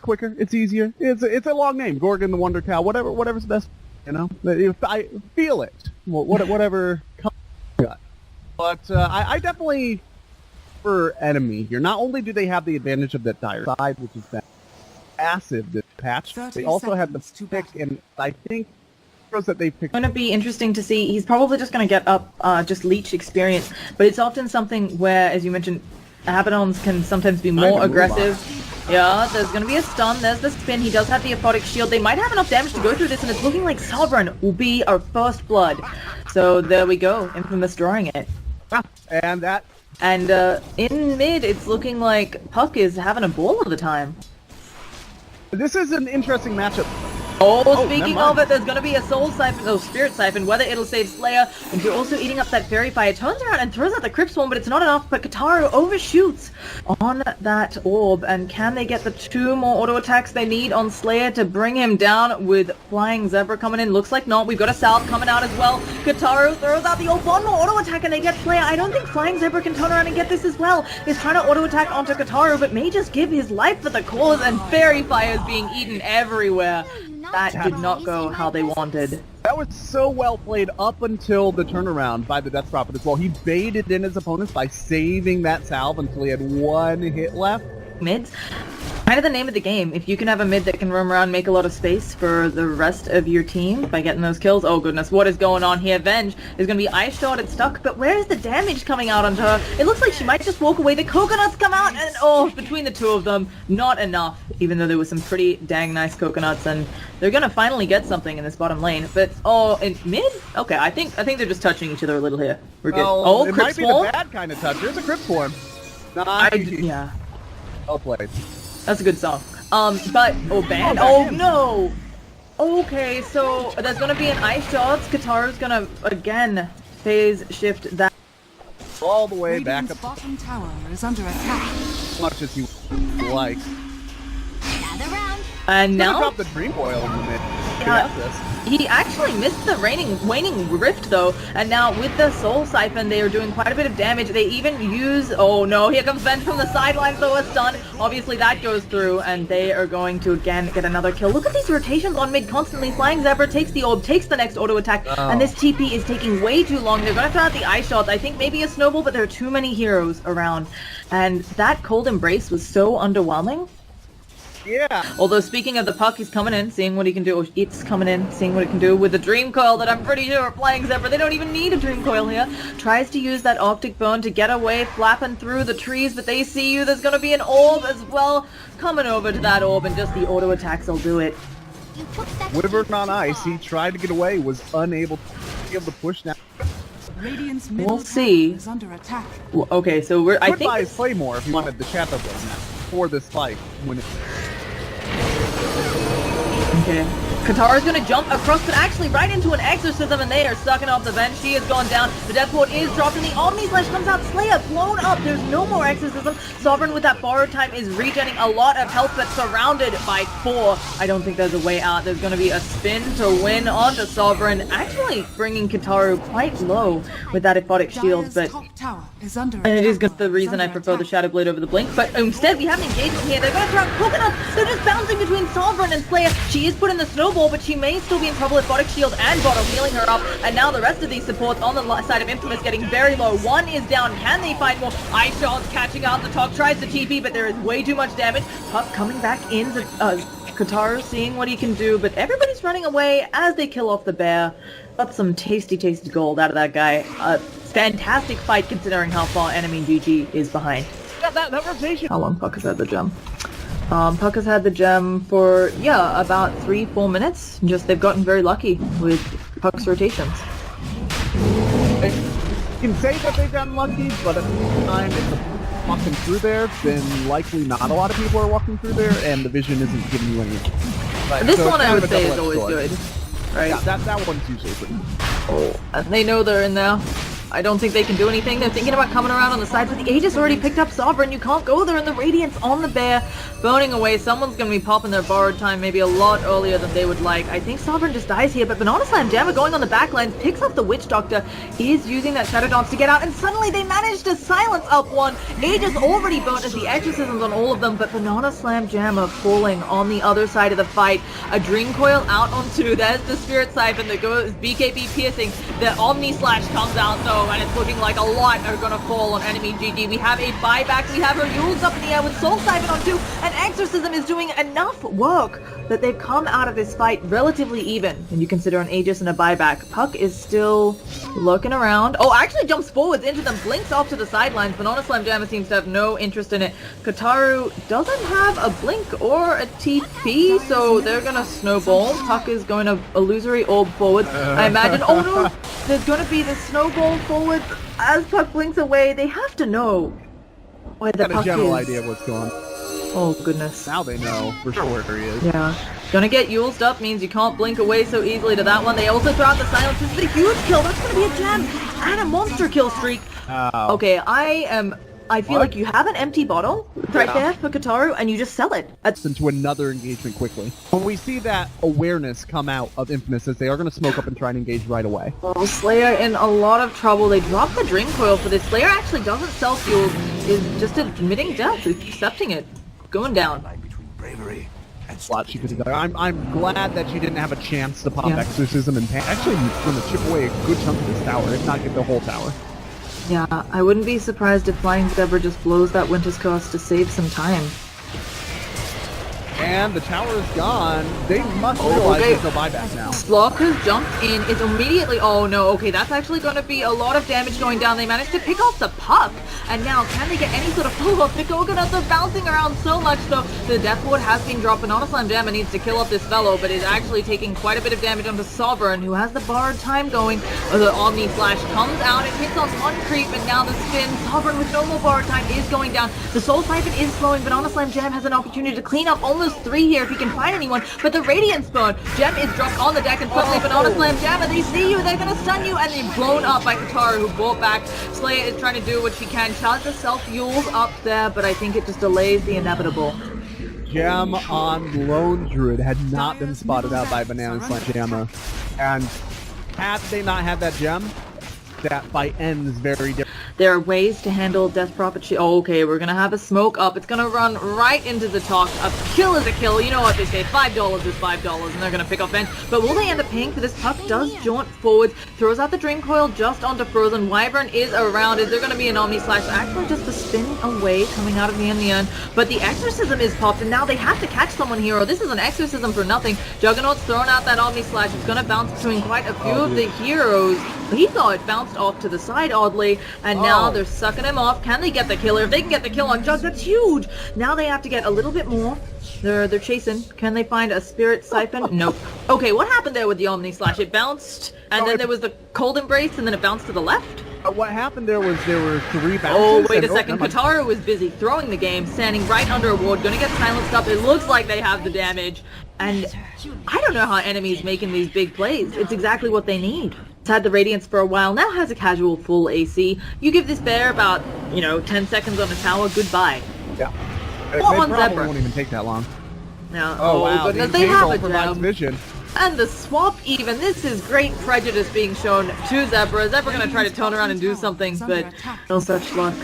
quicker. It's easier. It's a long name. Gorgon the Wonder Cow. Whatever's best. You know, if I feel it. Whatever. But I definitely prefer Enemy here. Not only do they have the advantage of that dire side, which is massive this patch, they also have the pick, and I think that they picked. It's going to be interesting to see. He's probably just going to get up, just leech experience, but it's often something where, as you mentioned, Abaddons can sometimes be more aggressive. Yeah, there's going to be a stun. There's the spin. He does have the aphotic shield. They might have enough damage to go through this, and it's looking like Sovereign will be our first blood. So there we go. Infamous drawing it. And that. And in mid, it's looking like Puck is having a ball of the time. This is an interesting matchup. Oh, speaking of it, there's going to be a Soul Siphon, Spirit Siphon, whether it'll save Slayer, and you're also eating up that Fairy Fire. Turns around and throws out the Crypt Swarm, but it's not enough, but Kataru overshoots on that orb, and can they get the 2 more auto attacks they need on Slayer to bring him down with Flying Zebra coming in? Looks like not. We've got a Salve coming out as well. Kataru throws out the orb, 1 more auto attack, and they get Slayer. I don't think Flying Zebra can turn around and get this as well. He's trying to auto attack onto Kataru, but may just give his life for the cause, and Fairy Fire is being eaten everywhere. That did not go how they wanted. That was so well played up until the turnaround by the Death Prophet as well. He baited in his opponents by saving that salve until he had 1 hit left. Mids, kind of the name of the game. If you can have a mid that can roam around, make a lot of space for the rest of your team by getting those kills. Oh goodness, what is going on here? Venge is going to be ice shotted, stuck, but where is the damage coming out onto her? It looks like she might just walk away. The coconuts come out, and oh, between the 2 of them, not enough. Even though there was some pretty dang nice coconuts, and they're going to finally get something in this bottom lane. But oh, in mid? Okay, I think they're just touching each other a little here. We're good. Oh, it might be the bad kind of touch. There's a Crypt Swarm. Nice. Yeah. Well played. That's a good song. But, ban. Oh, no! Okay, so there's gonna be an Ice Shots. Kataru's gonna, again, phase shift that. All the way back up. Bottom tower is under attack. As much as you like. Gather round. And now... drop the Dream Coil in the mid. He actually missed the Waning Rift, though, and now with the Soul Siphon, they are doing quite a bit of damage. They even use... Oh, no, here comes Venge from the sidelines, though, a stun. Obviously, that goes through, and they are going to, again, get another kill. Look at these rotations on mid constantly. Flying Zebra takes the orb, takes the next auto attack, and this TP is taking way too long. They're going to throw out the Ice Shots. I think maybe a Snowball, but there are too many heroes around. And that Cold Embrace was so underwhelming. Yeah. Although, speaking of the Puck, he's coming in, seeing what he can do. Or it's coming in, seeing what it can do with the Dream Coil that I'm pretty sure Flying Zebra. They don't even need a Dream Coil here. Tries to use that Optic Bone to get away, flapping through the trees, but they see you. There's going to be an orb as well. Coming over to that orb, and just the auto attacks will do it. Wyvern on ice. He tried to get away, was unable to push now. We'll see. Under attack. Well, okay, so we're... I think... buy his Claymore if you wanted the chat up now for this fight. Okay. Katara's gonna jump across, but actually right into an Exorcism, and they are sucking off the Venge. She has gone down. The Death Ward is dropped, and the Omni Slash comes out. Slayer blown up. There's no more Exorcism. Sovereign with that borrowed time is regenerating a lot of health, but surrounded by 4. I don't think there's a way out. There's gonna be a spin to win onto Sovereign, actually bringing Kataru quite low with that Aphotic Shield, but... And it is the reason I prefer the Shadow Blade over the Blink, but instead we have an engagement here. They're gonna throw out Coconuts. They're just bouncing between Sovereign and Slayer. She is put in the Snowball, but she may still be in trouble. Aphotic Shield and Bottle healing her up, and now the rest of these supports on the side of Infamous getting very low. 1 is down. Can they find more? Ice Shots catching out the top, tries to TP, but there is way too much damage. Puck coming back in. Kataru seeing what he can do, but everybody's running away as they kill off the bear. Got some tasty gold out of that guy. Fantastic fight considering how far EnemyGG is behind. Yeah, that rotation. How long Puck has had the gem? Puck has had the gem for, yeah, about 3-4 minutes. Just they've gotten very lucky with Puck's rotations. You can say that they've gotten lucky, but at the time it's walking through there, then likely not a lot of people are walking through there, and the vision isn't giving you any. Right, this one I would say is always good. Right? Yeah, that one's usually pretty good. Oh, and they know they're in there. I don't think they can do anything. They're thinking about coming around on the side, but the Aegis already picked up Sovereign. You can't go there, and the Radiance on the bear, burning away. Someone's going to be popping their borrowed time maybe a lot earlier than they would like. I think Sovereign just dies here, but Banana Slam Jammer going on the back lines, picks up the Witch Doctor, is using that Shadow Dance to get out, and suddenly they manage to silence up one. Aegis already burnt as the exorcisms on all of them, but Banana Slam Jammer falling on the other side of the fight. A Dream Coil out on 2. There's the Spirit Siphon that goes BKB piercing. The Omni Slash comes out though, and it's looking like a lot are gonna fall on EnemyGG. We have a buyback. We have her Yules up in the air with Soul Siphon on 2, and Exorcism is doing enough work that they've come out of this fight relatively even. When you consider an Aegis and a buyback, Puck is still looking around. Oh, actually jumps forwards into them, blinks off to the sidelines. Banana Slam Jammer seems to have no interest in it. Kataru doesn't have a blink or a TP, so they're gonna snowball. Puck is going to illusory orb forward. I imagine. Oh no, there's gonna be the snowball forward as Puck blinks away. They have to know where the Puck is. Got a general idea of what's going on. Oh goodness. Now they know for sure where he is. Yeah. Gonna get Yuled up means you can't blink away so easily to that one. They also throw out the silence. This is a huge kill. That's gonna be a gem and a monster kill streak. Okay, I feel like you have an empty bottle right there for Kataru, and you just sell it. Into another engagement quickly. When we see that awareness come out of Infamous, as they are going to smoke up and try and engage right away. Oh, Slayer in a lot of trouble. They drop the Dream Coil for this. Slayer actually doesn't self-fuel, is just admitting death, accepting it, going down. Slot she could have done. I'm glad that she didn't have a chance to pop Exorcism and actually going to chip away a good chunk of this tower, if not get the whole tower. Yeah, I wouldn't be surprised if Flying Zebra just blows that Winter's Curse to save some time. And the tower is gone. They must realize there's no buyback now. Slock has jumped in. It's immediately... Oh no, okay, that's actually going to be a lot of damage going down. They managed to pick off the Puck. And now, can they get any sort of follow-up? The Coconuts are bouncing around so much, though. The Death Ward has been dropped. Banana Slam Jammer needs to kill off this fellow, but is actually taking quite a bit of damage onto Sovereign, who has the borrowed time going. The Omni Flash comes out. It hits on one creep, and now the spin. Sovereign with no more borrowed time is going down. The Soul Siphon is slowing. Banana Slam Jam has an opportunity to clean up almost 3 here if he can find anyone, but the Radiance Burn. Gem is dropped on the deck, and suddenly Banana Slam Jammer, they see you, they're gonna stun you, and they're blown up by Kataru, who brought back. Slayer is trying to do what she can. Charge the self-fuels up there, but I think it just delays the inevitable. Gem on Lone Druid had not been spotted out by Banana Slam Jammer, and had they not had that gem, that fight ends very different. There are ways to handle Death Prophet. Oh, okay, we're gonna have a smoke up. It's gonna run right into the talk. A kill is a kill. You know what they say, $5 is $5, and they're gonna pick up Bench. But will they end up paying for this? Puck does jaunt forward, throws out the Dream Coil just onto Frozen. Wyvern is around. Is there gonna be an Omni Slash? Actually, just a spin away coming out of the end. But the Exorcism is popped, and now they have to catch someone here, or this is an Exorcism for nothing. Juggernaut's thrown out that Omni Slash. It's gonna bounce between quite a few of the heroes. He thought it bounced off to the side oddly, and now they're sucking him off. Can they get the killer? If they can get the kill on Jug, that's huge! Now they have to get a little bit more. They're chasing. Can they find a Spirit Siphon? Nope. Okay, what happened there with the Omni Slash? It bounced, and then there was the Cold Embrace, and then it bounced to the left? What happened there was there were 3 bounces. Oh, wait a second. Kataru was busy throwing the game, standing right under a ward, gonna get silenced up. It looks like they have the damage. And I don't know how enemies making these big plays. It's exactly what they need. It's had the Radiance for a while, now has a casual full AC. You give this bear about, 10 seconds on the tower, goodbye. Yeah. What on probably Zebra? Won't even take that long. No. Oh wow, goodness, they have a gem. Vision. And the swap even. This is great prejudice being shown to Zebra. Zebra gonna try to turn around and do something, but no such luck.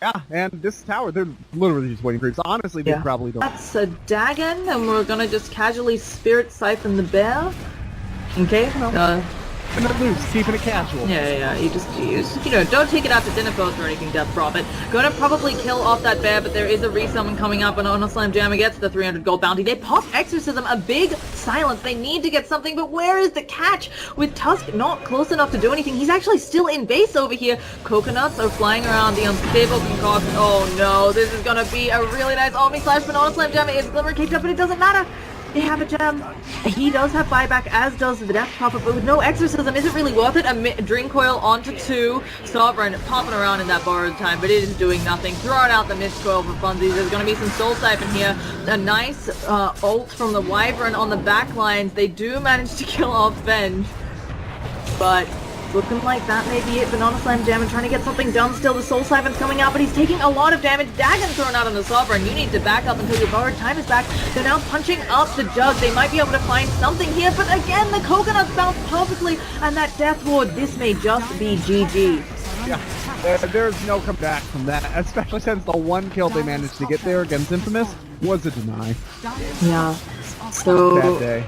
Yeah, and this tower, they're literally just waiting for it. So honestly, they probably don't. That's a Dagon, and we're gonna just casually Spirit Siphon the bear. Okay. And then loose, keeping it casual. Yeah, you just don't take it out to dinner post or anything, Death Prophet. Gonna probably kill off that bear, but there is a resummon coming up, and Banana Slam Jammer gets the 300 gold bounty. They pop Exorcism, a big silence. They need to get something, but where is the catch? With Tusk not close enough to do anything, he's actually still in base over here. Coconuts are flying around the unstable concoction. Oh no, this is gonna be a really nice Omni Slash Banana Slam Jammer. It's Glimmer kicked up, but it doesn't matter. They have a gem. He does have buyback, as does the Death Prophet, but with no Exorcism, is it really worth it? A Dream Coil onto 2. Sovereign popping around in that borrowed time, but it is doing nothing. Throwing out the Mist Coil for funsies. There's going to be some Soul Siphon here. A nice ult from the Wyvern on the back lines. They do manage to kill off Venge, but It's looking like that may be it, but not a slam jam and trying to get something done still. The Soul Siphon's coming out, but he's taking a lot of damage. Dagon thrown out on the Sovereign. You need to back up until your borrowed time is back. They're now punching up the Jug. They might be able to find something here, but again, the Coconuts bounce perfectly, and that Death Ward, this may just be GG. Yeah, there's no comeback from that, especially since the one kill they managed to get there against Infamous was a deny. Yeah, so... Bad day.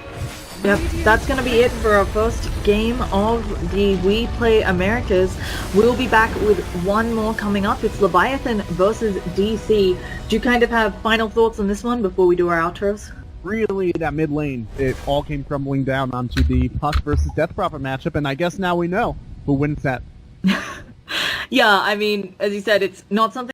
Yep, that's going to be it for our first game of the We Play Americas. We'll be back with one more coming up. It's Leviathan versus DC. Do you kind of have final thoughts on this one before we do our outros? Really, that mid lane, it all came crumbling down onto the Puck versus Death Prophet matchup, and I guess now we know who wins that. Yeah, I mean, as you said, it's not something